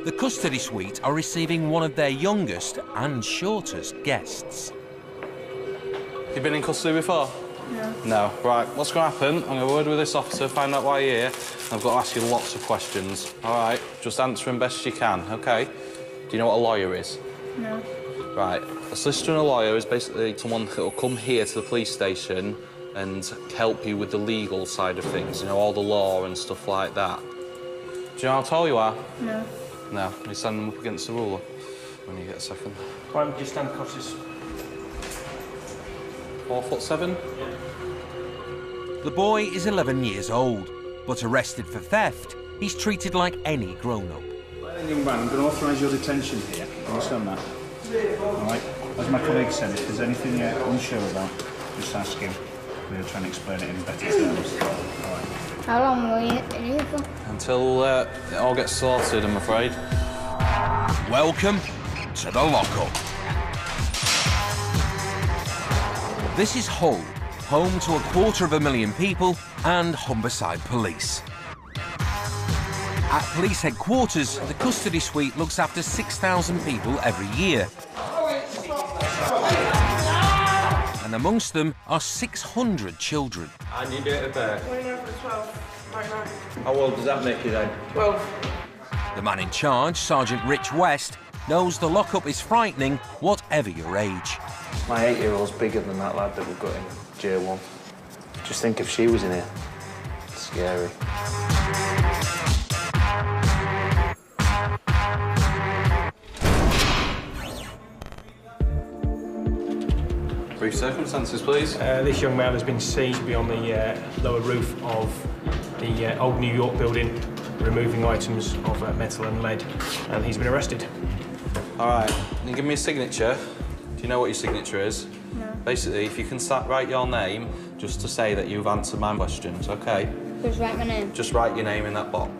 the custody suite are receiving one of their youngest and shortest guests. You been in custody before? No. No. Right, what's going to happen, I'm going to word with this officer, find out why you're here. I've got to ask you lots of questions. All right, just answer them best you can, OK? Do you know what a lawyer is? No. Right, a solicitor and a lawyer is basically someone that will come here to the police station and help you with the legal side of things, you know, all the law and stuff like that. Do you know how tall you are? No. No, you stand them up against the ruler when you get a second. Why don't you stand across this? 4'7"? The boy is 11 years old, but arrested for theft, he's treated like any grown-up. Young man, I'm going to authorise your detention here. Understand that? All right. As my colleague said, if there's anything you're unsure about, just ask him. We'll try and explain it in better terms. All right. How long will you in here for? Until it all gets sorted, I'm afraid. Welcome to the lockup. This is Hull, home to 250,000 people and Humberside Police. At police headquarters, the custody suite looks after 6,000 people every year. And amongst them are 600 children. And you date of birth? 12, right now. How old does that make you then? 12. The man in charge, Sergeant Rich West, knows the lockup is frightening, whatever your age. My 8-year-old's bigger than that lad that we've got in J1. Just think if she was in here. It's scary. Brief circumstances, please. This young man has been seen to be on the lower roof of the old New York building, removing items of metal and lead, and he's been arrested. All right, can you give me a signature? Do you know what your signature is? No. Basically, if you can write your name, just to say that you've answered my questions, OK? Just write my name. Just write your name in that box.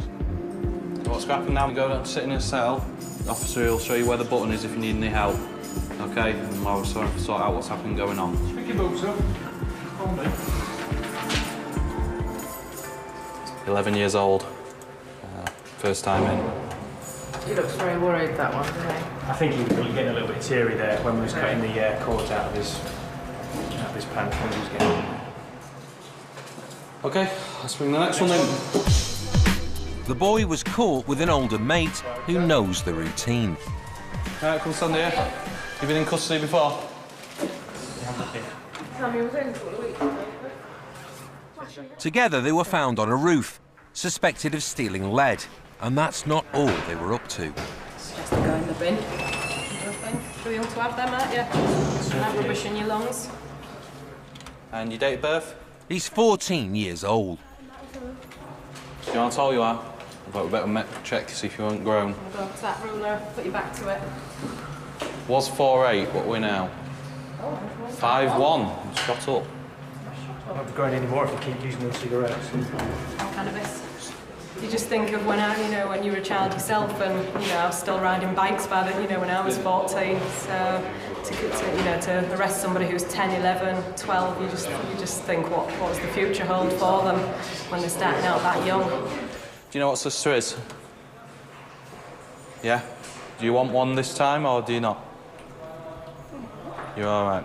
What's going to happen now? You go and sit in a cell. The officer will show you where the button is if you need any help. OK? And I'll sort out what's happening going on. Pick your boots up. 11 years old. First time in. He looks very worried, that one, doesn't he? I think he was getting a little bit teary there when we was cutting the cords out of his pants when he was getting in. OK, let's bring the next one in. The boy was caught with an older mate who knows the routine. All right, come stand here. You've been in custody before? Tommy was in for a week. Together they were found on a roof, suspected of stealing lead, and that's not all they were up to. Suggest they go in the bin. Too young to have them, aren't you? Have rubbish in your lungs. And your date of birth? He's 14 years old. Do you know how tall you are? I thought we better check to see if you weren't grown. Go up to that ruler, put your back to it. Was 4'8", what are we now? 5'1", shot up. I won't be growing anymore if you keep using those cigarettes. Cannabis. You just think of when when you were a child yourself, and I was still riding bikes by then, when I was 14. So to arrest somebody who's 10, 11, 12, you just think what does the future hold for them when they're starting out that young. Do you know what sister is? Yeah? Do you want one this time or do you not? You're all right.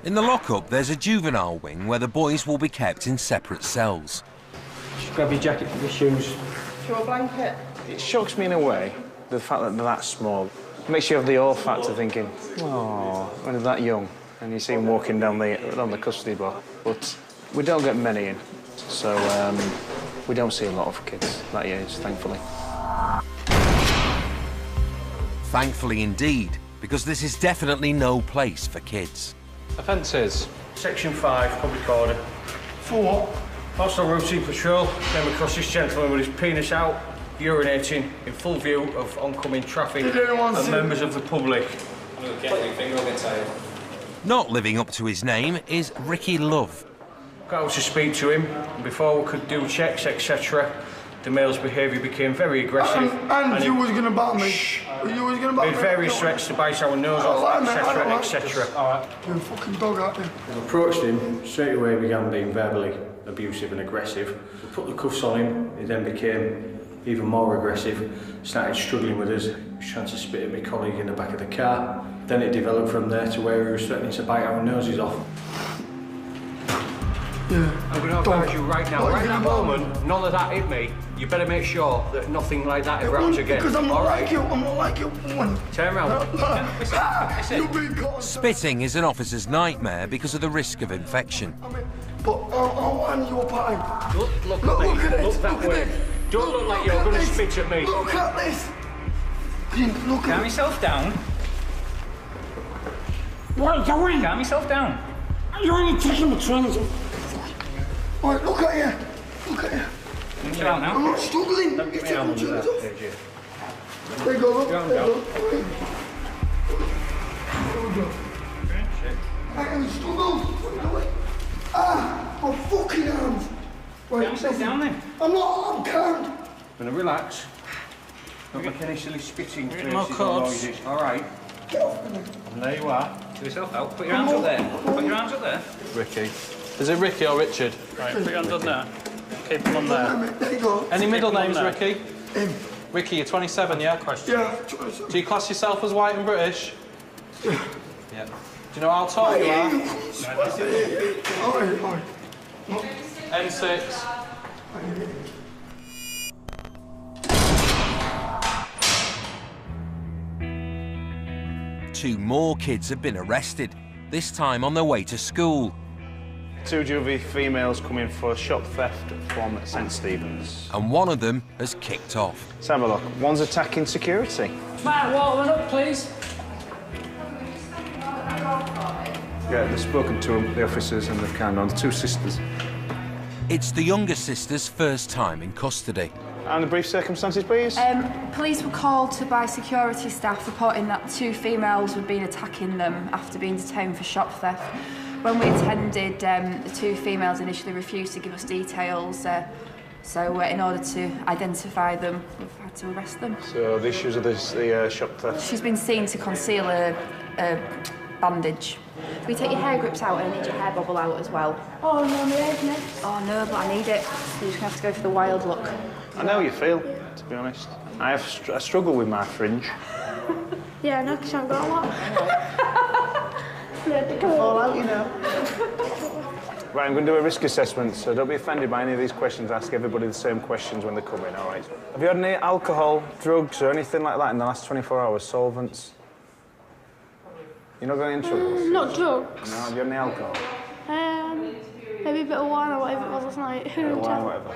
In the lockup, there's a juvenile wing where the boys will be kept in separate cells. Just grab your jacket and your shoes. Your blanket. It shocks me in a way, the fact that they're that small. It makes you have the awe factor thinking, oh, when they're that young, and you see them walking down the custody block. But we don't get many in, so we don't see a lot of kids that age, thankfully. Thankfully indeed, because this is definitely no place for kids. Offences? Section 5, public order. For what? Hostile routine patrol came across this gentleman with his penis out, urinating in full view of oncoming traffic and members of the public. Not living up to his name is Ricky Love. Got out to speak to him, and before we could do checks, etc., the male's behaviour became very aggressive. And you was going to bat me. You was going to bat me. Made various threats to bite our nose off, etc., etc. All right. You're a fucking dog, aren't you? I approached him, straight away began being verbally abusive and aggressive. We put the cuffs on him, he then became even more aggressive, started struggling with us. He was trying to spit at my colleague in the back of the car. Then it developed from there to where he was threatening to bite our noses off. Yeah. I'm going to advise you right now, right now, moment, none of that hit me. You better make sure that nothing like that ever happens again. Because I'm not like you, I'm not like you. Turn around. You've been caught. Spitting is an officer's nightmare because of the risk of infection. But I'll hand you a pie. Look at Look me, look that way. Don't look like you're going to spit at me. Look at this. Look at Calm yourself down. What are you doing? Calm yourself down. You're only taking my trousers. Alright, look at you. Look at you. Chill out I'm now. not struggling. Don't You're get me taking out my of that. trousers off. There you go, look. There you go. I can struggle. What are you doing? Ah, my fucking arms. Calm yourself down then. I'm not, I'm calm. I'm going to relax. Don't make any silly spitting Get more faces or cords. noises. All right. Get off me. And there you are. Chill yourself out. Put your hands up there. Put your hands up there. Ricky. Is it Ricky or Richard? Right, put your hands up there. Keep them on there. There you go. Any middle names, there. Ricky? Him. Ricky, you're 27, yeah? Yeah. Do you class yourself as white and British? Yeah. Do you know how tall you are? Alright. N6. Two more kids have been arrested, this time on their way to school. Two juvie females coming for shop theft from St Stephen's. And one of them has kicked off. Let's have a look. One's attacking security. Matt, one up, please. Yeah, they've spoken to them, the officers, and they've calmed down. The two sisters. It's the younger sister's first time in custody. And the brief circumstances, please? Police were called to by security staff reporting that two females had been attacking them after being detained for shop theft. When we attended, the two females initially refused to give us details, so in order to identify them, we've had to arrest them. So the issues of the shop theft. She's been seen to conceal a bandage. Can we take your hair grips out and I need your hair bobble out as well? Oh, no, my head's next. Oh no, but I need it. So you're just gonna have to go for the wild look. I know how you feel, to be honest. I struggle with my fringe. Yeah, no, because I haven't got a lot. All out, you know. Right, I'm going to do a risk assessment, so don't be offended by any of these questions. Ask everybody the same questions when they come in, all right? Have you had any alcohol, drugs, or anything like that in the last 24 hours? Solvents? You're not going in trouble? Not drugs. No, have you had any alcohol? Maybe a bit of wine or whatever it was last night. Who knows? Wine, whatever.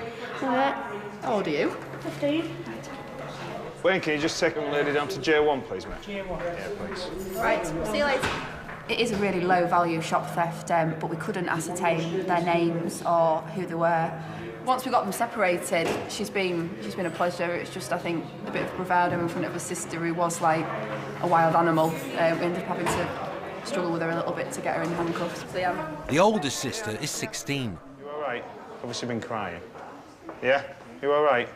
How old are you? 15. Wayne, can you just take a lady down to J1, please, mate? J1. Yeah, please. Right, see you later. It is a really low-value shop theft, but we couldn't ascertain their names or who they were. Once we got them separated, she's been a pleasure. It's just, I think, a bit of bravado in front of her sister who was like a wild animal. We ended up having to struggle with her a little bit to get her in handcuffs. So, yeah. The oldest sister is 16. You all right? Obviously been crying. Yeah? You all right?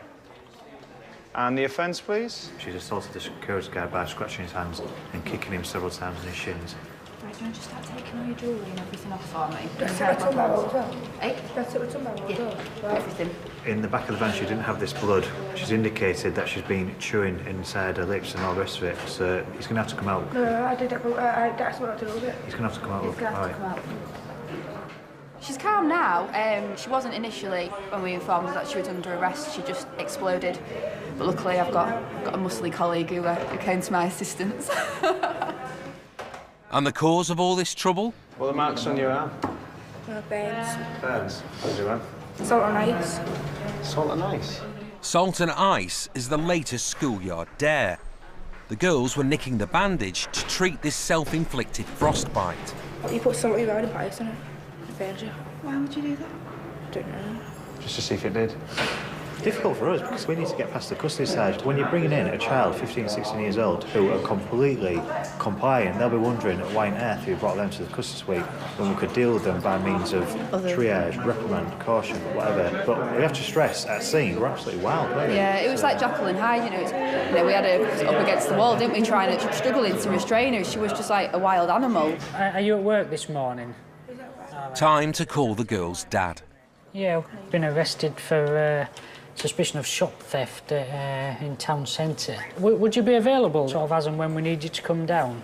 And the offence, please? She's assaulted the security guard by scratching his hands and kicking him several times in his shins. Right, do you want to just start taking all your jewellery and everything off for me? That's it with tomorrow as well. Eh? That's it with tomorrow as well. Right. Everything. In the back of the van, she didn't have this blood. She's indicated that she's been chewing inside her lips and all the rest of it. So he's going to have to come out. No, I did that, but that's what I did a little bit. He's going to have to come out. He's going to have to come out. She's calm now. She wasn't initially when we informed her that she was under arrest. She just exploded. But luckily, I've got a muscly colleague who came to my assistance. And the cause of all this trouble? What are the marks on your arm? Burns. Burns. What did you have? Salt and ice. Salt and ice. Salt and ice is the latest schoolyard dare. The girls were nicking the bandage to treat this self-inflicted frostbite. You put salt around the ice on it. It burns you. Why would you do that? Don't know. Just to see if it did. Difficult for us because we need to get past the custody side. When you're bringing in a child, 15, 16 years old, who are completely compliant, they'll be wondering why on earth you brought them to the custody suite when we could deal with them by means of triage, reprimand, caution, whatever. But we have to stress, at scene, we're absolutely wild, weren't we? Yeah, it was like Jekyll and Hyde, we had her up against the wall, didn't we, struggling to restrain her. She was just like a wild animal. Are you at work this morning? Time to call the girl's dad. Yeah, been arrested for suspicion of shop theft in town centre. Would you be available, sort of as and when we need you to come down?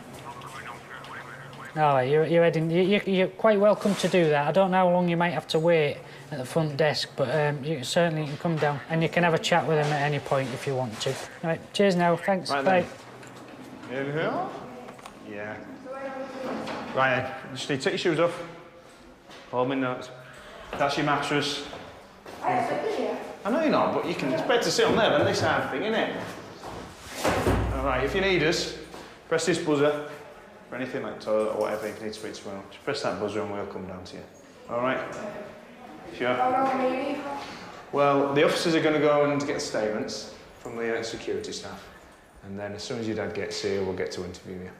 Oh, you're heading. You're quite welcome to do that. I don't know how long you might have to wait at the front desk, but you certainly can come down and you can have a chat with him at any point if you want to. Right, cheers now. Thanks. Right, bye. Then. Inhale. Yeah. Right then, just need to take your shoes off. Hold me notes. That's your mattress. I know you're not, but you can. It's better to sit on there than this hard thing, isn't it? All right, if you need us, press this buzzer for anything like toilet or whatever you need to speak to someone. Just press that buzzer and we'll come down to you. All right? Sure? Well, the officers are going to go and get statements from the security staff. And then as soon as your dad gets here, we'll get to interview you.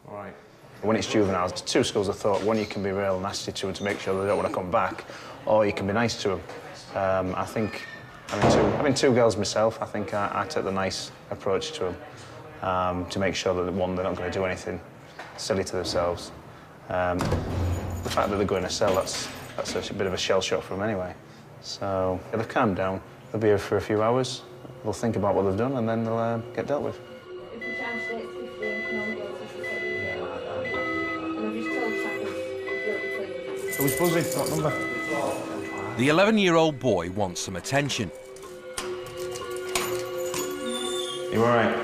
All right? When it's juveniles, there's two schools of thought. One, you can be real nasty to them to make sure they don't want to come back, or you can be nice to them. I think, having two girls myself, I think I take the nice approach to them to make sure that, one, they're not going to do anything silly to themselves. The fact that they're going to sell, that's a bit of a shell shock for them anyway. So they'll calm down. They'll be here for a few hours. They'll think about what they've done, and then they'll get dealt with. Who's buzzing? What number? The 11-year-old boy wants some attention. You all right?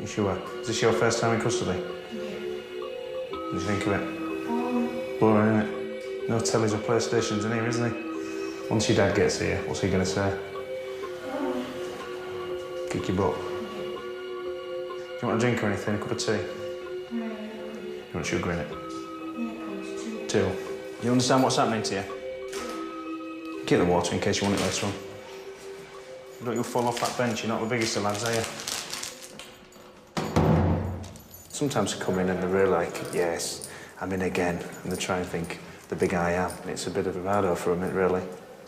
You sure? Is this your first time in custody? What do you think of it? Boring, isn't it? No tellies or PlayStations in here, isn't he? Once your dad gets here, what's he going to say? Kick your butt. Do you want a drink or anything? A cup of tea? You want sugar in it? Two. You understand what's happening to you? Get the water in case you want it later on. Don't you fall off that bench, you're not the biggest of lads, are you? Sometimes they come in and they're really like, yes, I'm in again, and they try and think the big I am. It's a bit of a bad for them, really.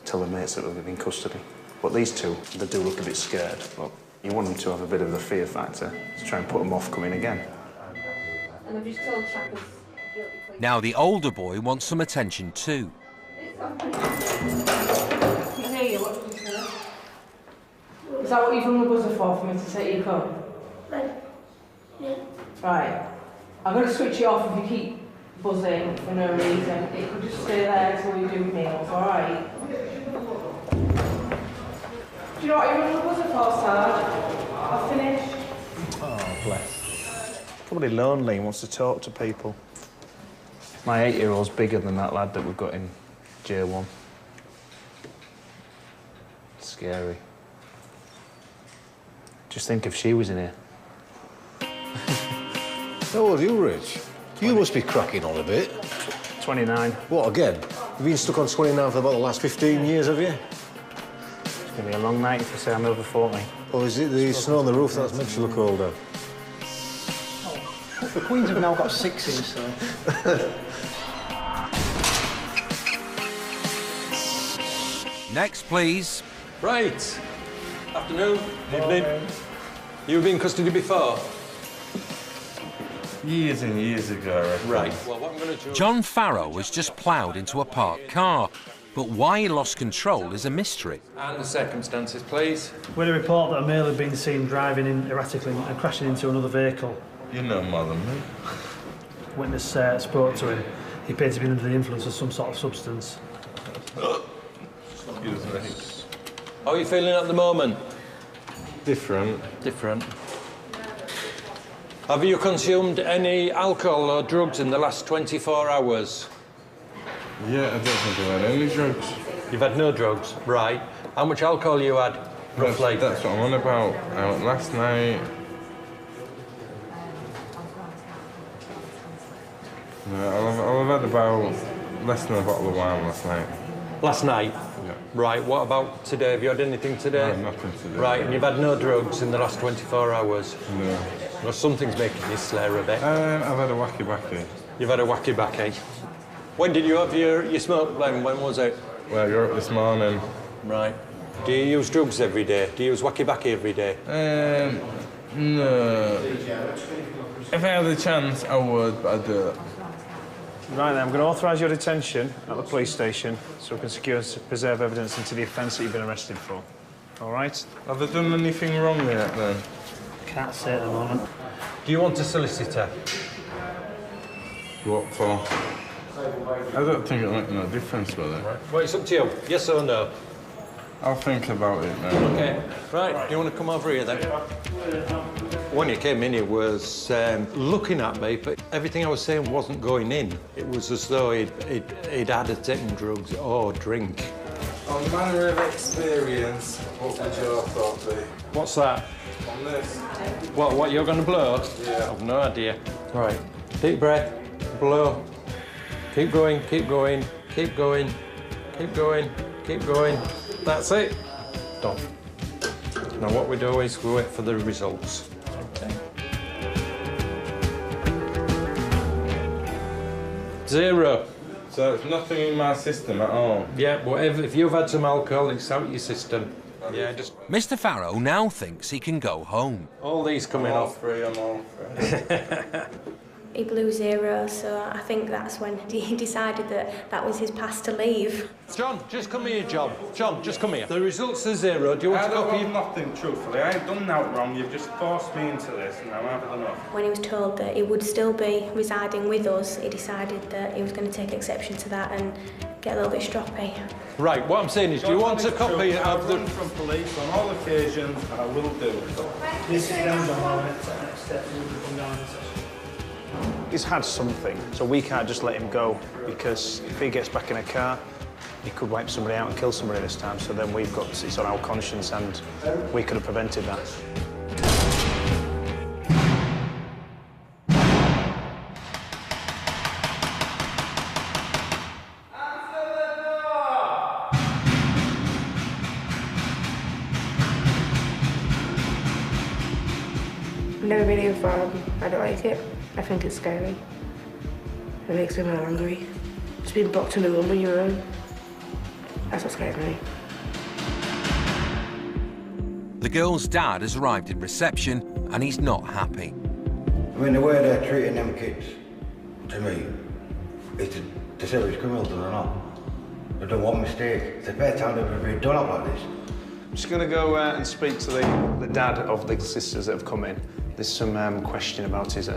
Tell their mates that we're in custody. But these two, they do look a bit scared. But you want them to have a bit of the fear factor to try and put them off coming again. And I've just told Chappers. Now the older boy wants some attention too. Is that what you've rung the buzzer for me to say you come? Yeah. Right. I'm going to switch it off if you keep buzzing for no reason. It could just stay there until you do meals, alright? Do you know what you rung the buzzer for, Sarge? I've finished. Oh, bless. Probably lonely and wants to talk to people. My 8-year-old's bigger than that lad that we've got in J1. Scary. Just think if she was in here. How old are you, Rich? You must be cracking on a bit. 29. What, again? You've been stuck on 29 for about the last 15 years, have you? It's going to be a long night if you say I'm over 40. Or is it the snow on the roof that makes you look older? Oh, the Queens have now got 6s, so... Next, please. Right. Afternoon. Evening. You've been in custody before? Years and years ago, I reckon. Right. Well, what I'm going to do... John Farrow has just ploughed into a parked car, but why he lost control is a mystery. And the circumstances, please. We had a report that a male had been seen driving in erratically and crashing into another vehicle. You know more than me. Witness spoke to him. He appeared to be under the influence of some sort of substance. Excuse me. How are you feeling at the moment? Different. Different. Have you consumed any alcohol or drugs in the last 24 hours? Yeah, I don't think I've had any drugs. You've had no drugs? Right. How much alcohol you had, roughly? That's what I'm on about. Out last night... No, I've had about less than a bottle of wine last night. Last night? Yeah. Right, what about today? Have you had anything today? No, nothing today. Right, and you've had no drugs in the last 24 hours? No. Well, something's making you slur a bit. I've had a wacky-backy. You've had a wacky-backy. When did you have your smoke blend? When was it? Well, you're up this morning. Right. Do you use drugs every day? Do you use wacky-backy every day? No. If I had the chance, I would, but I don't. Right then, I'm going to authorise your detention at the police station so we can secure and preserve evidence into the offence that you've been arrested for. all right? Have they done anything wrong yet, then? Can't say at the moment. Do you want a solicitor? What for? I don't think it'll make no difference, will it? Well, it's up to you. Yes or no? I'll think about it now. OK. Right, do you want to come over here, then? When you came in, he was looking at me, but everything I was saying wasn't going in. It was as though he'd had a taken drugs or drink. On manner of experience, what would your thought be? What's that? On this? What you're going to blow? Yeah. I've no idea. Right, deep breath, blow. Keep going, keep going, keep going, keep going, keep going. That's it. Done. Now what we do is we wait for the results. Okay. 0. So it's nothing in my system at all? Yeah, whatever. If you've had some alcohol, it's out your system. Yeah, just... Mr. Farrow now thinks he can go home. All these coming off. I'm all free. He blew 0, so I think that's when he decided that that was his pass to leave. John, just come here, John. John, just come here. The results are 0. Do you want I to don't copy? want nothing, truthfully. I ain't done nothing wrong. You've just forced me into this, and I'm having enough. When he was told that he would still be residing with us, he decided that he was going to take exception to that and get a little bit stroppy. Right, what I'm saying is, do you want a copy of the... I run from police on all occasions, and I will do so. This is down to our next step. We'll come down and session. He's had something, so we can't just let him go, because if he gets back in a car, he could wipe somebody out and kill somebody this time, so then we've got, it's on our conscience, and we could have prevented that. I've never been in a farm. I don't like it. I think it's scary. It makes me more angry. Just being blocked in a room on your own. That's what scares me. The girl's dad has arrived in reception and he's not happy. I mean, the way they're treating them kids, to me, is to serious criminals, and they're not. They've done one mistake. It's the first time they've ever been done up like this. I'm just going to go and speak to the dad of the sisters that have come in. There's some question about his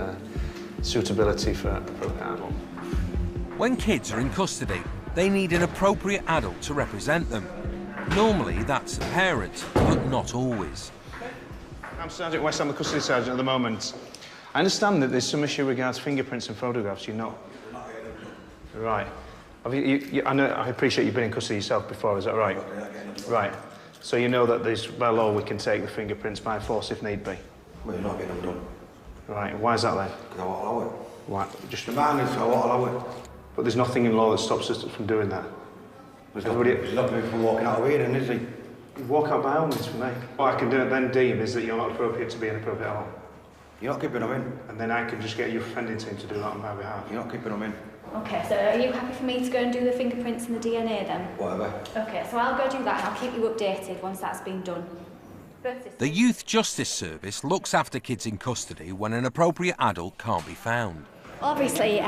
suitability for appropriate adult. When kids are in custody, they need an appropriate adult to represent them. Normally, that's a parent, but not always. I'm Sergeant West, I'm the custody sergeant at the moment. I understand that there's some issue regards fingerprints and photographs, you know? Right. I appreciate you've been in custody yourself before, is that right? Right. So you know that there's, by law, we can take the fingerprints by force if need be? Well, you're not getting them done. Right, why is that then? Because I won't allow it. Why? Just... The man is, I won't allow it. But there's nothing in law that stops us from doing that. There's nothing from walking out of here, then, is he? You walk out by all means for me. What I can do then deem is that you're not appropriate to be an appropriate adult. You're not keeping them in. And then I can just get your offending team to do that on my behalf. You're not keeping them in. OK, so are you happy for me to go and do the fingerprints and the DNA then? Whatever. OK, so I'll go do that and I'll keep you updated once that's been done. The Youth Justice Service looks after kids in custody when an appropriate adult can't be found. Obviously,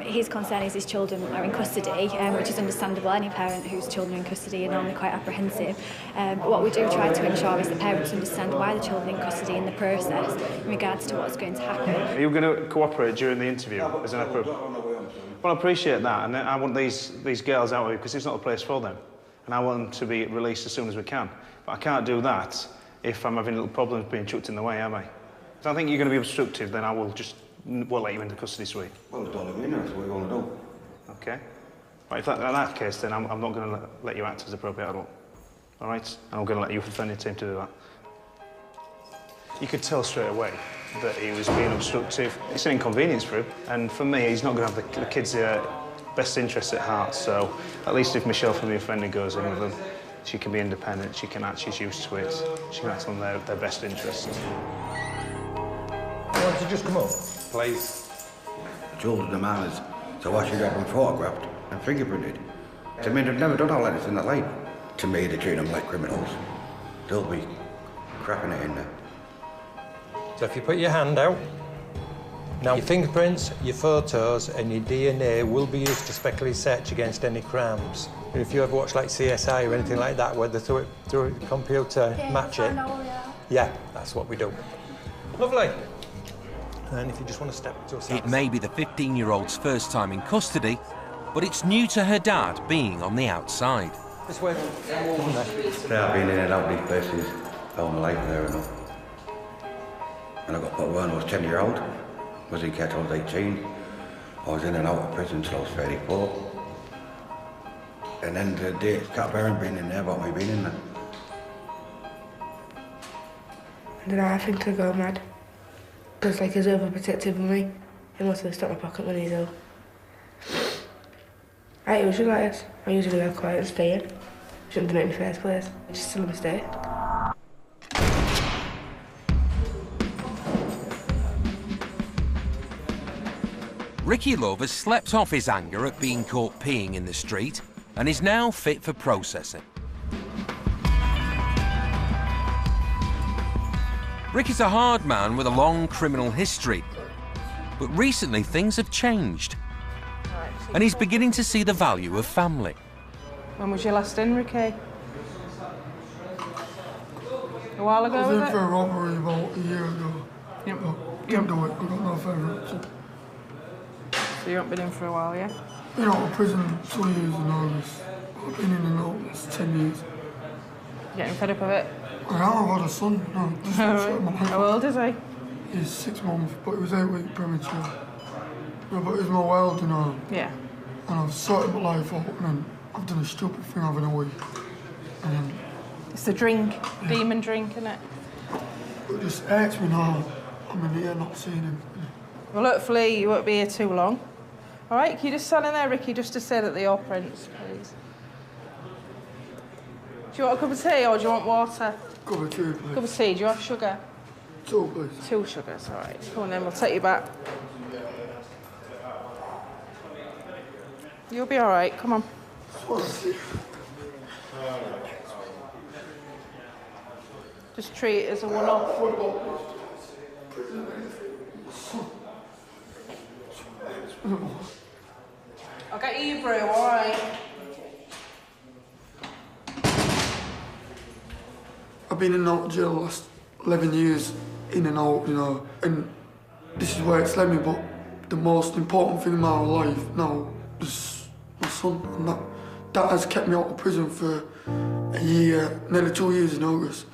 his concern is his children are in custody, which is understandable. Any parent whose children are in custody are normally quite apprehensive. But what we do try to ensure is that parents understand why the children are in custody in the process in regards to what's going to happen. Are you going to cooperate during the interview as an appropriate? Well, I appreciate that, and I want these girls out of here because it's not a place for them, and I want them to be released as soon as we can. But I can't do that if I'm having little problems being chucked in the way, am I? If I think you're going to be obstructive, then I will just won't let you into custody suite. Well, don't let me in, that's what you want to do. OK. Right, if in that case, then I'm not going to let you act as appropriate adult. All right? And I'm going to let you offend your team to do that. You could tell straight away that he was being obstructive. It's an inconvenience for him, and for me, he's not going to have the kids' best interests at heart, so at least if Michelle from the offender goes in with them, she can be independent, she can act, she's used to it, she can act on their best interests. Why don't you just come up? Please. The children are manners, so why should you have them photographed and fingerprinted? To me, they've never done all that in that life. To me, they treat them like criminals. They'll be crapping it in there. So if you put your hand out, Now, your fingerprints, your photos and your DNA will be used to speculate search against any crimes. And if you ever watch like CSI or anything like that, where they through a computer, match it, yeah, that's what we do. Lovely. And if you just want to step to a side. It may be the 15-year-old's first time in custody, but it's new to her dad being on the outside. This way. I've been in and out of these places all my life there enough. And I got put when I was 10-year-old. Was in care till I was 18. I was in and out of prison till I was 34. And then the day Cat Baron being in there about me being in there. And then I think to go mad. Because like he's overprotective of me. He wants to stop my pocket money though. I usually like this. I usually go quiet and stay in. Shouldn't have done it in the first place. It's just still a mistake. Ricky Love has slept off his anger at being caught peeing in the street and is now fit for processing. Ricky's a hard man with a long criminal history, but recently things have changed and he's beginning to see the value of family. When was your last in, Ricky? A while ago, I was was in it? for a robbery about a year ago. Yep. Didn't do it, I got no favourite. So you haven't been in for a while, yeah? Been out of prison 2 years in August. I've been in and out this 10 years. Getting fed up of it? I have had a son, no, just How old is he? He's 6 months, but he was 8 weeks premature. Yeah, but he's my world, you know. Yeah. And I've sorted my life out, and then I've done a stupid thing having a week. And then It's the drink, demon drink, isn't it? it just hurts me now. I'm in here not seeing him. Well, hopefully you won't be here too long. All right, can you just stand in there, Ricky, just to say that they are prints, please? Do you want a cup of tea or do you want water? Cup of tea, please. Cup of tea, do you have sugar? 2, please. 2 sugars, all right. Come on then, we'll take you back. You'll be all right, come on. Just treat it as a one-off. I'll get you your brew, all right? I've been in and out of jail the last 11 years, in and out, you know, and this is where it's led me, but the most important thing in my life now is my son, and that has kept me out of prison for a year, nearly 2 years in August,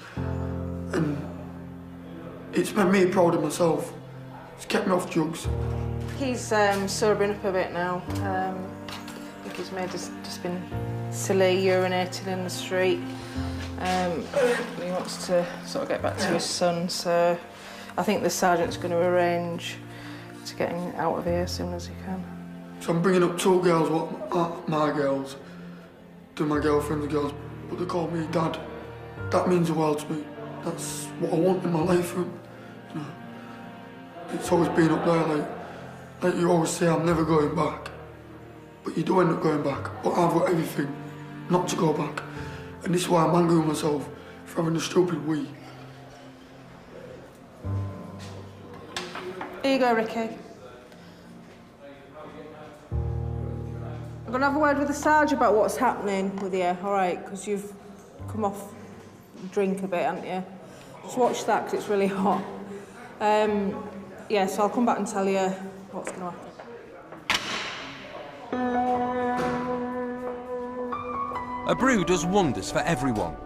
and it's made me proud of myself. It's kept me off drugs. He's sobering up a bit now. I think he's made us just been silly, urinating in the street. He wants to sort of get back to his son, so I think the sergeant's going to arrange to get him out of here as soon as he can. So I'm bringing up 2 girls, what aren't my girls, to my girlfriend's girls, but they call me Dad. That means the world to me. That's what I want in my life for him. You know, it's always been up there, like you always say, I'm never going back. But you do end up going back, but I've got everything not to go back. And this is why I'm angry with myself for having a stupid wee. Here you go, Ricky. I'm going to have a word with the sergeant about what's happening with you, all right? Because you've come off drink a bit, haven't you? Just watch that, because it's really hot. Yeah, so I'll come back and tell you what's going to happen. A brew does wonders for everyone.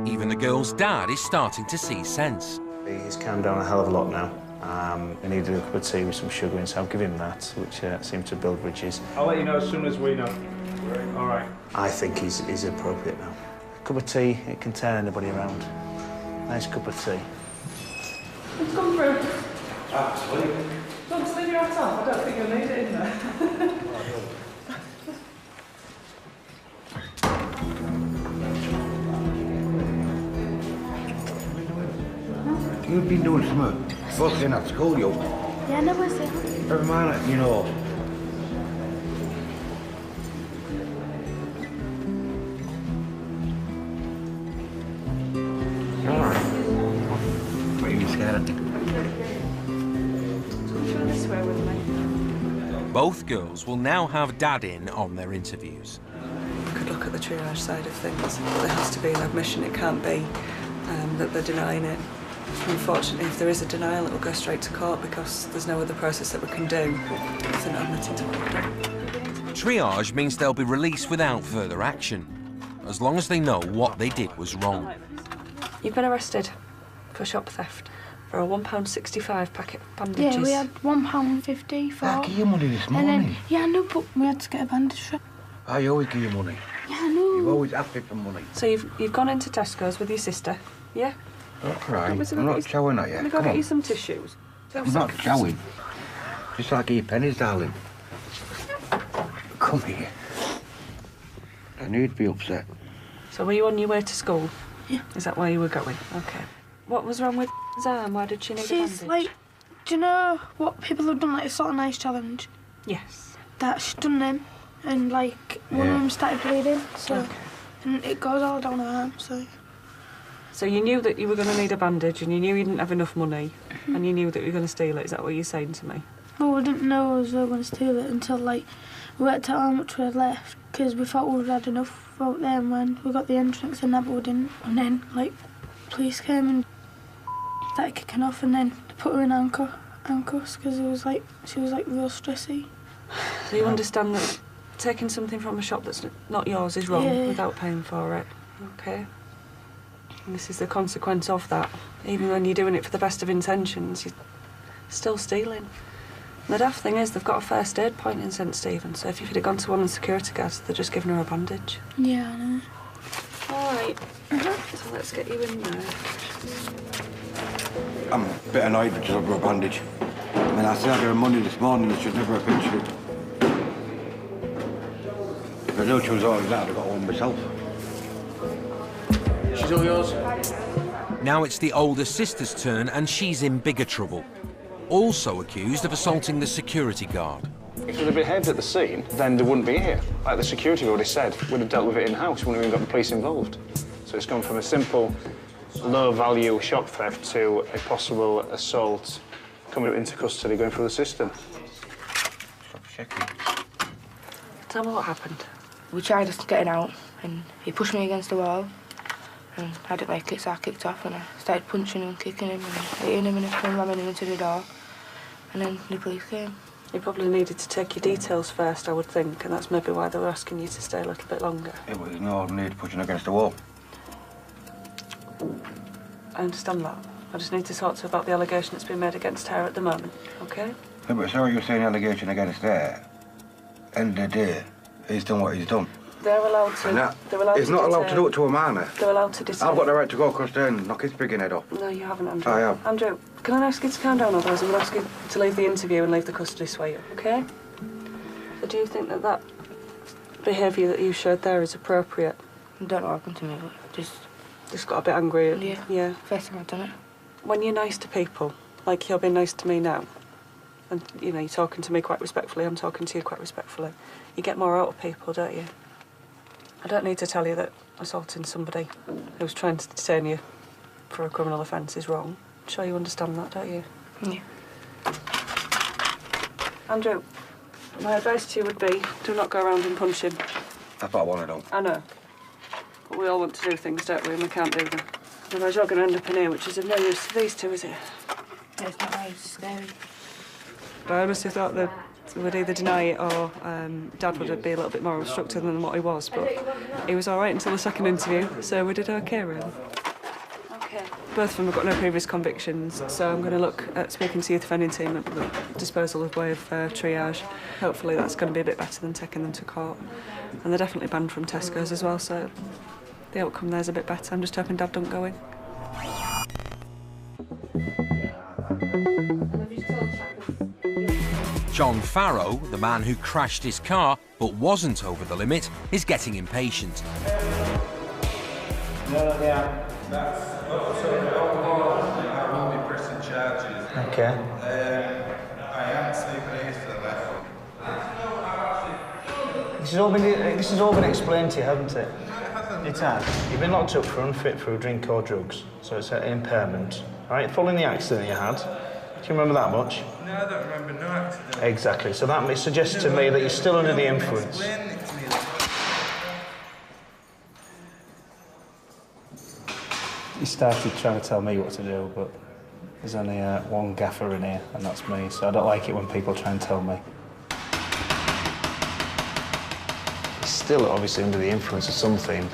Even the girl's dad is starting to see sense. He's calmed down a hell of a lot now. He needed a cup of tea with some sugar in, so I'll give him that, which seemed to build bridges. I'll let you know as soon as we know. All right. I think he's appropriate now. A cup of tea, it can turn anybody around. Nice cup of tea. It's come through. Absolutely. Don't just leave your hat off. I don't think you'll need it in there. You've been doing something. Fucking at school, you. Yeah, no, I see. Never mind it, you know. All right. What are you scared of? Both girls will now have Dad in on their interviews. We could look at the triage side of things, but there has to be an admission. It can't be that they're denying it. Unfortunately, if there is a denial, it'll go straight to court because there's no other process that we can do if they're not admitted to court. Triage means they'll be released without further action, as long as they know what they did was wrong. You've been arrested for shop theft for a £1.65 packet of bandages. Yeah, we had £1.50 for... I gave you money this morning. Then, yeah, no, but we had to get a bandage for... I always give you money. Yeah, I know. You always ask me for money. So you've gone into Tesco's with your sister, yeah? Don't cry. I'm not showing at you. Let me go get you some tissues. I'm not showing. Just like your pennies, darling. Come here. I need to be upset. So were you on your way to school? Yeah. Is that where you were going? Okay. What was wrong with his arm? Why did she need a bandage? She's like, do you know what people have done, like a salt and ice challenge? Yes. That she's done them, and like one of them started bleeding, so Okay. and it goes all down her arm, so. So you knew that you were going to need a bandage, and you knew you didn't have enough money, and you knew that you were going to steal it. Is that what you're saying to me? Well, we didn't know we were going to steal it until like we worked out how much we had left, because we thought we would had enough out there, and when we got the entrance and that, but we didn't. And then like police came and started kicking off, and then they put her in handcuffs because she was like real stressy. So you understand that taking something from a shop that's not yours is wrong without paying for it, okay? And this is the consequence of that. Even when you're doing it for the best of intentions, you're still stealing. And the daft thing is they've got a first aid point in St Stephen's, so if you'd have gone to one of the security guards, they're just giving her a bandage. Yeah, I know. All right. So let's get you in there. I'm a bit annoyed because I've got a bandage. I mean, I said I gave her money this morning, I should never have pinched it. If I knew she was always that, I'd have got one myself. She's all yours. Now it's the older sister's turn, and she's in bigger trouble. Also accused of assaulting the security guard. If they'd behaved at the scene, then they wouldn't be here. Like the security already said, we'd have dealt with it in-house, wouldn't have even got the police involved. So it's gone from a simple, low-value shop theft to a possible assault, coming into custody, going through the system. Stop shaking. Tell me what happened. We tried just getting out, and he pushed me against the wall, and I didn't like it, so I kicked off, and I started punching him and kicking him and hitting him and ramming him into the door, and then the police came. You probably needed to take your details first, I would think, and that's maybe why they were asking you to stay a little bit longer. It was no need pushing against the wall. I understand that. I just need to talk to her about the allegation that's been made against her at the moment, OK? Yeah, but sorry, you're saying allegation against her. End of the day, he's done what he's done. They're allowed to... And that, they're allowed he's to not allowed to do it to a minor. They're allowed to detain. I've got the right to go across there and knock his frigging head off. No, you haven't, Andrew. I have. Andrew, can I ask you to calm down, otherwise I'm going to ask you to leave the interview and leave the custody suite, OK? So do you think that that behaviour that you showed there is appropriate? I don't know what happened to me, but Just got a bit angry? Yeah. First time I've done it. When you're nice to people, like you're being nice to me now, and, you know, you're talking to me quite respectfully, I'm talking to you quite respectfully, you get more out of people, don't you? I don't need to tell you that assaulting somebody who's trying to detain you for a criminal offence is wrong. I'm sure you understand that, don't you? Yeah. Andrew, my advice to you would be, do not go around and punch him. That's what I want to do. I know. But we all want to do things, don't we? And we can't do them. Otherwise you're going to end up in here, which is of no use to these two, is it? It's not nice, it's scary. But I honestly thought that we would either deny it or Dad would be a little bit more obstructive than what he was, but he was all right until the second interview, so we did OK, really. OK. Both of them have got no previous convictions, so I'm going to look at speaking to the youth offending team at the disposal of way of triage. Hopefully that's going to be a bit better than taking them to court. And they're definitely banned from Tesco's as well, so the outcome there's a bit better. I'm just hoping Dad don't go in. John Farrow, the man who crashed his car but wasn't over the limit, is getting impatient. Okay. This has all been explained to you, hasn't it? It has. You've been locked up for unfit for a drink or drugs, so it's an impairment. All right, following the accident you had, Do you remember that much? No, I don't remember no accident. Exactly. So that suggests to me that you're still under the influence. He started trying to tell me what to do, but there's only one gaffer in here, and that's me, so I don't like it when people try and tell me. He's still obviously under the influence of something.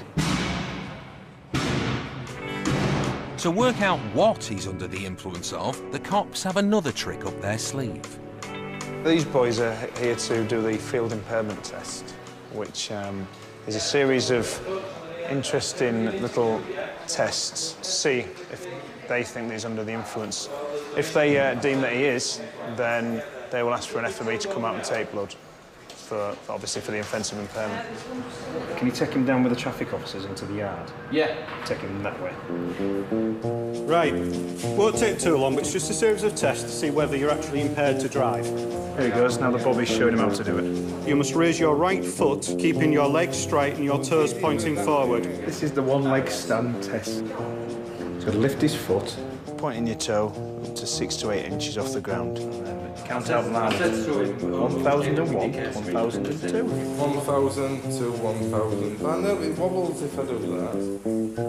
To work out what he's under the influence of, the cops have another trick up their sleeve. These boys are here to do the field impairment test, which is a series of interesting little tests to see if they think that he's under the influence. If they deem that he is, then they will ask for an FME to come out and take blood, obviously for the offensive impairment. Can you take him down with the traffic officers into the yard? Yeah. Take him that way. Right. Won't take too long, but it's just a series of tests to see whether you're actually impaired to drive. Here he goes, now the Bobby's showing him how to do it. You must raise your right foot, keeping your legs straight and your toes pointing forward. This is the one-leg stand test. He's got to lift his foot. Pointing your toe up to 6 to 8 inches off the ground. Count out loud. 1001, 1002. 1000 to 1000. I know it wobbles if I do that.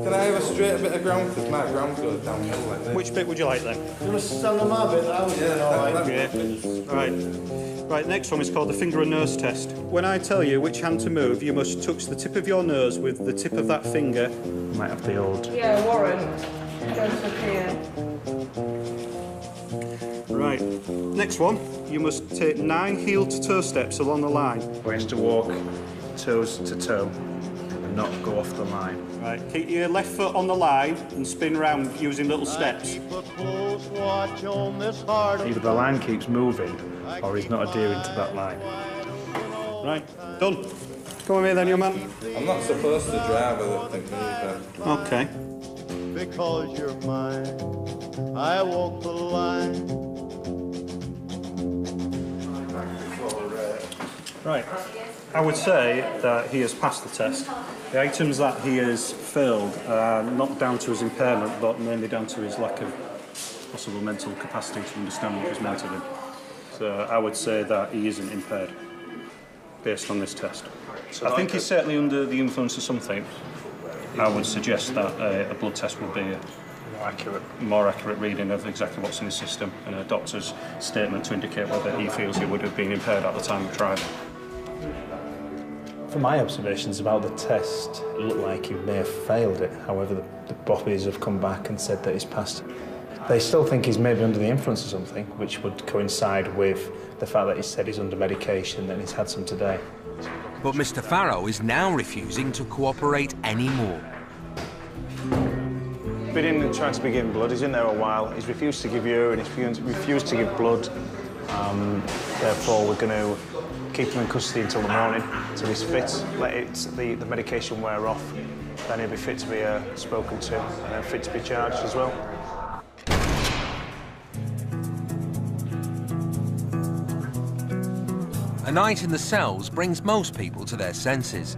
Can I have a straight bit of ground? Because my ground goes downhill like this. Which bit would you like then? You must stand on my bit, I was doing all right. Yeah. Right, next one is called the finger and nose test. When I tell you which hand to move, you must touch the tip of your nose with the tip of that finger. Might have the old... Yeah, Warren. Goes up here. Right, next one. You must take 9 heel-to-toe steps along the line. Where he has to walk toes to toe and not go off the line. Right, keep your left foot on the line and spin round using little steps. Either the line keeps moving or he's not adhering to that line. Right, done. Come on here then, young man. I'm not supposed to drive, I don't think, either. Okay. Because you're mine, I walk the line. Right. I would say that he has passed the test. The items that he has failed are not down to his impairment, but mainly down to his lack of possible mental capacity to understand what is meant of him. So I would say that he isn't impaired, based on this test. So I think he's certainly under the influence of something. I would suggest that a blood test would be a more accurate reading of exactly what's in his system, and a doctor's statement to indicate whether he feels he would have been impaired at the time of driving. From my observations about the test, it looked like he may have failed it. However, the boppies have come back and said that he's passed it. They still think he's maybe under the influence of something, which would coincide with the fact that he said he's under medication and he's had some today. But Mr. Farrow is now refusing to cooperate anymore. Been in trying to be given blood. He's in there a while. He's refused to give urine. He's refused to give blood. Therefore, we're going to keep him in custody until the morning, until he's fit. Let the medication wear off. Then he'll be fit to be spoken to, and then fit to be charged as well. A night in the cells brings most people to their senses.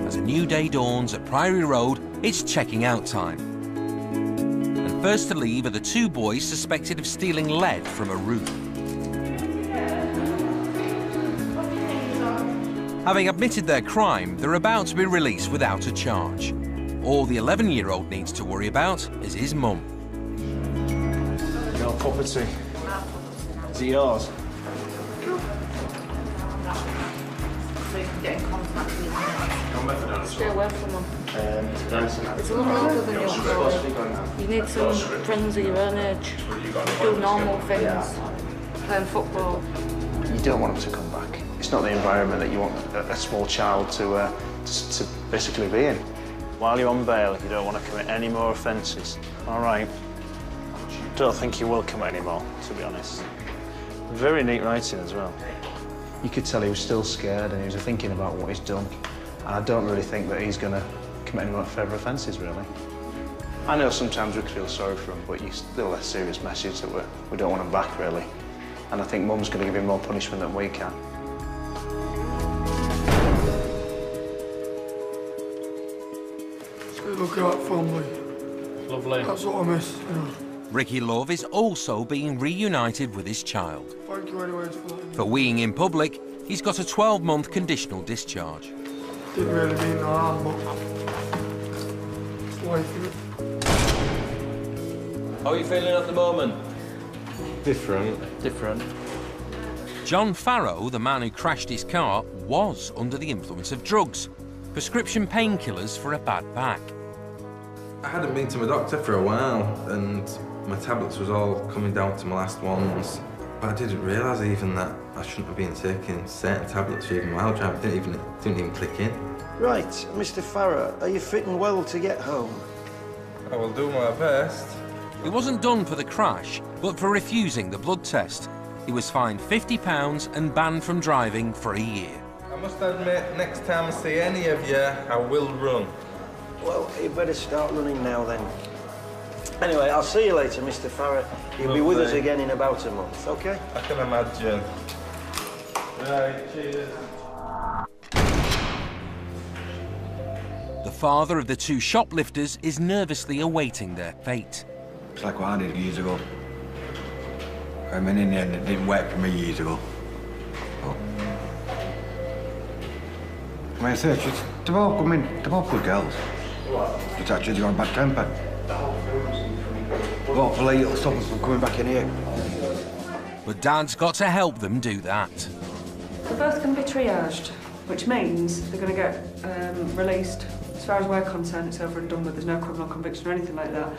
As a new day dawns at Priory Road, it's checking out time. And first to leave are the 2 boys suspected of stealing lead from a roof. Having admitted their crime, they're about to be released without a charge. All the 11-year-old needs to worry about is his mum. Your property. Is it yours? Get in contact with them. Stay away from them. It's a lot older than your boy. You need some friends of your own age. Do normal things. Playing football. You don't want him to come back. It's not the environment that you want a small child to basically be in. While you're on bail, you don't want to commit any more offences. All right. Don't think you will commit any more, to be honest. Very neat writing as well. You could tell he was still scared and he was thinking about what he's done. And I don't really think that he's going to commit any more further offences, really. I know sometimes we could feel sorry for him, but you still a serious message that we don't want him back, really. And I think Mum's going to give him more punishment than we can. Look at that family. Lovely. That's what I miss, you know. Ricky Love is also being reunited with his child. Thank you anyways for that. For weeing in public, he's got a 12-month conditional discharge. Didn't really mean no harm, but it's life, isn't it? How are you feeling at the moment? Different. John Farrow, the man who crashed his car, was under the influence of drugs. Prescription painkillers for a bad back. I hadn't been to my doctor for a while, and my tablets was all coming down to my last ones. But I didn't realise even that I shouldn't have been taking certain tablets for even myalgia. It didn't even click in. Right, Mr. Farrow, are you fitting well to get home? I will do my best. He wasn't done for the crash, but for refusing the blood test. He was fined £50 and banned from driving for a year. I must admit, next time I see any of you, I will run. Well, you better start running now then. Anyway, I'll see you later, Mr. Farrow. You'll be with us again in about a month, OK? I can imagine. Right, cheers. The father of the two shoplifters is nervously awaiting their fate. It's like what I did years ago. I mean, in the end, it didn't work for me years ago. But... When I say, they've all come in, they're all good girls. Just actually they've got a bad temper. Hopefully it'll stop them from coming back in here. But Dad's got to help them do that. They're both going to be triaged, which means they're going to get released. As far as we're concerned, it's over and done with. There's no criminal conviction or anything like that.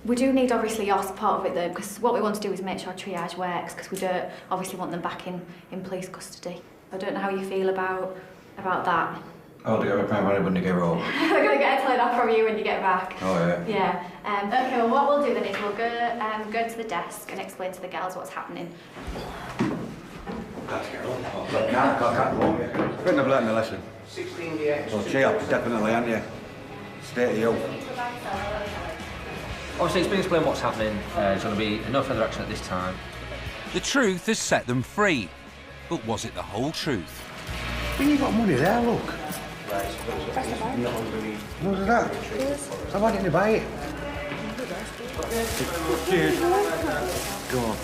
We do need, obviously, your support of it, though, because what we want to do is make sure triage works, because we don't obviously want them back in police custody. I don't know how you feel about that. Oh, they got a plan when they get home. They're going to get a clean off from you when you get back. Oh, yeah. Yeah. OK, well, what we'll do then is we'll go to the desk and explain to the girls what's happening. Look, can't go. Couldn't have learned the lesson. 16 DX. Well, cheer up, definitely, aren't you? State of you. Obviously, it's been explained what's happening. There's going to be no further action at this time. The truth has set them free. But was it the whole truth? You got money there, look. Look at that. So why didn't you buy it? Cheers. Go on.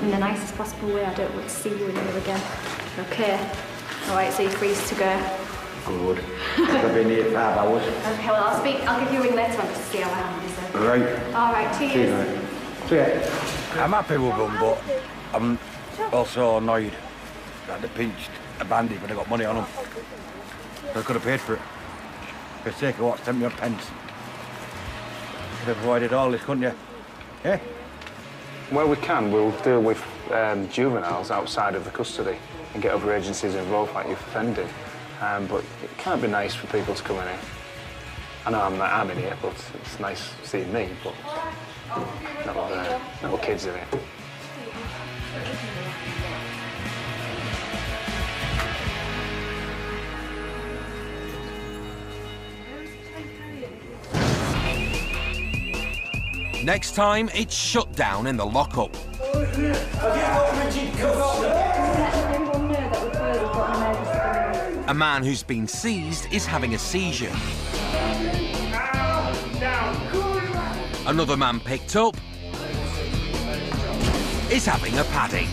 In the nicest possible way, I don't want to see you in here again. OK. All right, so you're free to go. Good. I've been here 5 hours. OK, well, I'll give you a ring later on just to see how I am. Right. All right, cheers. I'm happy with them, but I'm also annoyed that they pinched a bandit when they got money on them. They could have paid for it. For the sake of what, 70 odd pence. Could have avoided all this, couldn't you? Yeah? Where we can, we'll deal with juveniles outside of the custody and get other agencies involved, like youth offending. But it can't be nice for people to come in here. I know I'm in here, but it's nice seeing me, but not with kids in here. Next time, it's shut down in the lockup. A man who's been seized is having a seizure. Another man picked up is having a paddy.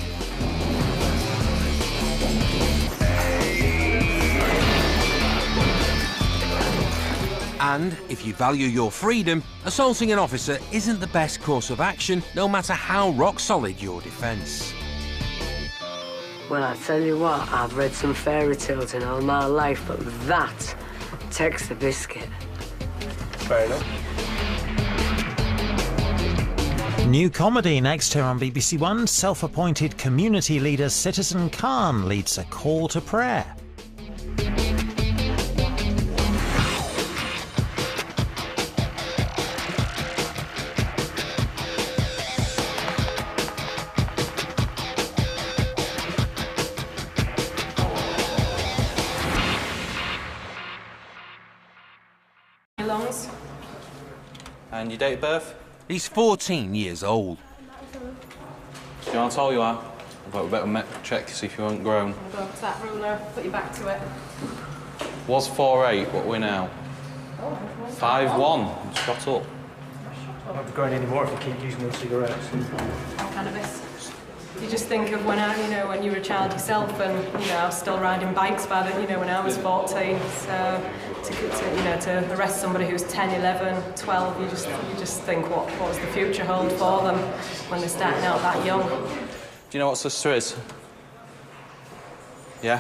And if you value your freedom, assaulting an officer isn't the best course of action, no matter how rock-solid your defence. Well, I tell you what, I've read some fairy tales in all my life, but that takes the biscuit. Fair enough. New comedy next here on BBC One. Self-appointed community leader Citizen Khan leads a call to prayer. Lungs. And your date of birth? He's 14 years old. Do you know how tall you are? But we better check to see if you haven't grown. Go up to that ruler, put your back to it. Was 4'8", what are we now? 5'1", shot up. I won't be growing anymore if I keep using those cigarettes. Cannabis. You just think of when when you were a child yourself, and I was still riding bikes by the, when I was 14. So to arrest somebody who's 10, 11, 12, you just think what does the future hold for them when they're starting out that young. Do you know what sister is? Yeah?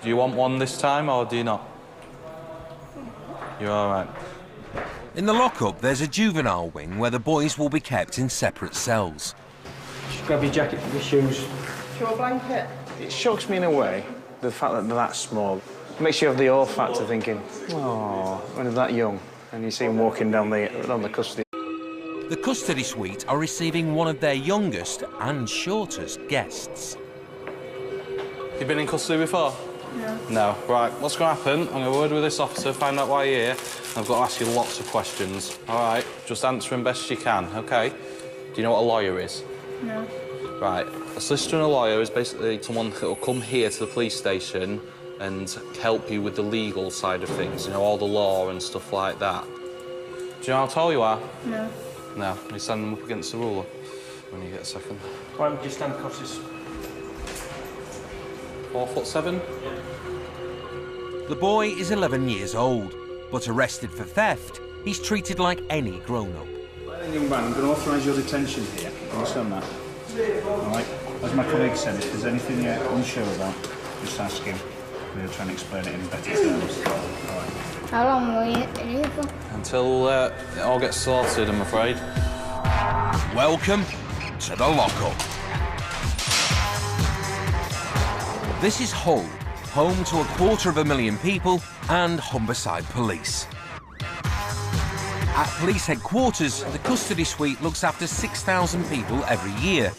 Do you want one this time, or do you not? You're all right. In the lockup, there's a juvenile wing where the boys will be kept in separate cells. Just grab your jacket and your shoes. Your blanket. It shocks me in a way, the fact that they're that small. It makes you have the awe factor thinking, oh, when they're that young, and you see them walking down the custody. The custody suite are receiving one of their youngest and shortest guests. You been in custody before? No. No. Right, what's going to happen, I'm going to word with this officer, find out why you're here. I've got to ask you lots of questions. All right, just answer them best you can, OK? Do you know what a lawyer is? No. Right, a solicitor and a lawyer is basically someone that will come here to the police station and help you with the legal side of things, all the law and stuff like that. Do you know how tall you are? No. No, you stand them up against the ruler when you get a second. Why would you stand across this? 4'7"? The boy is 11 years old, but arrested for theft, he's treated like any grown-up. Young man, I'm going to authorise your detention here. Understand that? All right. As my colleague said, if there's anything you're unsure about, just ask him. We'll try and explain it in better terms. All right. How long will you be here for? Until it all gets sorted, I'm afraid. Welcome to the lockup. This is Hull, home to 250,000 people and Humberside Police. At police headquarters, the custody suite looks after 6,000 people every year.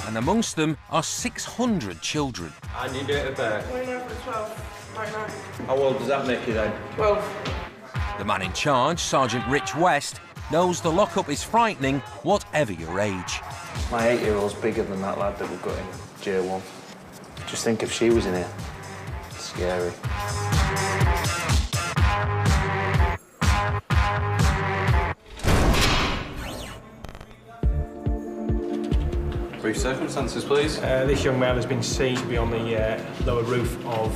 And amongst them are 600 children. And you date of birth? 12, right now. How old does that make you then? 12. The man in charge, Sergeant Rich West, knows the lockup is frightening, whatever your age. My 8-year-old's bigger than that lad that we've got in J1. Just think if she was in here. It's scary. Brief circumstances, please. This young man has been seized to be on the lower roof of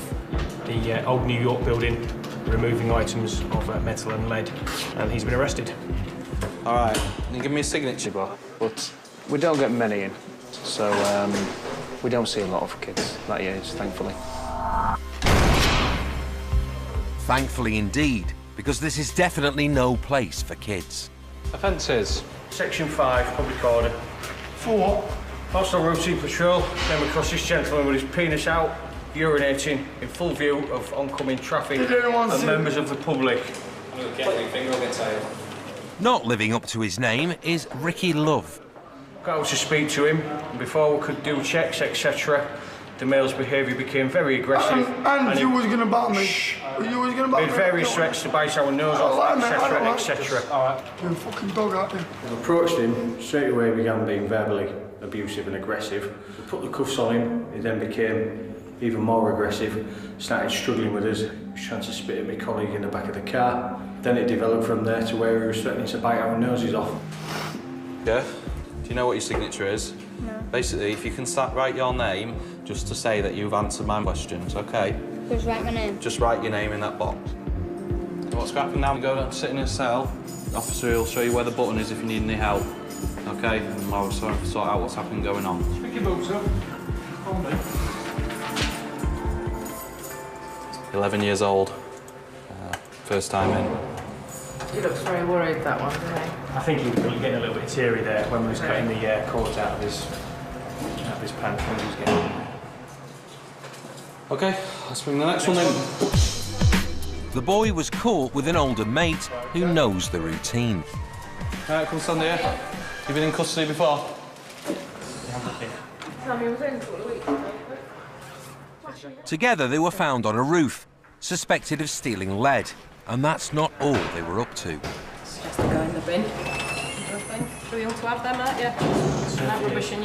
the old New York building, removing items of metal and lead, and he's been arrested. All right, can you give me a signature? But we don't get many in, so we don't see a lot of kids that age, thankfully. Thankfully indeed, because this is definitely no place for kids. Offences? Section 5, public order. For what? Hostile routine patrol, came across this gentleman with his penis out, urinating in full view of oncoming traffic and members of the public. Not living up to his name is Ricky Love. Got out to speak to him, and before we could do checks, etc., the male's behaviour became very aggressive. And you was going to bat me. You was going to bat me. Made various threats to bite our nose off, etc., etc. Alright. You're a fucking dog, aren't you? We approached him, straight away began being verbally abusive and aggressive. We put the cuffs on him, he then became even more aggressive, started struggling with us, he was trying to spit at my colleague in the back of the car. Then it developed from there to where he was threatening to bite our noses off. Yeah? Do you know what your signature is? No. Basically, if you can write your name, just to say that you've answered my questions, OK? Just write my name. Just write your name in that box. So what's going to happen now? Go down, sit in a cell. The officer will show you where the button is if you need any help. OK? And I'll sort out what's happening going on. Pick your boots up. Hold it. 11 years old. First time in. He looks very worried, that one, doesn't he? I think he was getting a little bit teary there when we was cutting the cord out of his pants when he was getting. OK, let's bring the next one in. The boy was caught with an older mate who knows the routine. Right, come stand here. You've been in custody before? Tommy was in for a week. Together they were found on a roof, suspected of stealing lead, and that's not all they were up to. Suggest they go in the bin. Too young to have them, aren't you? That rubbish in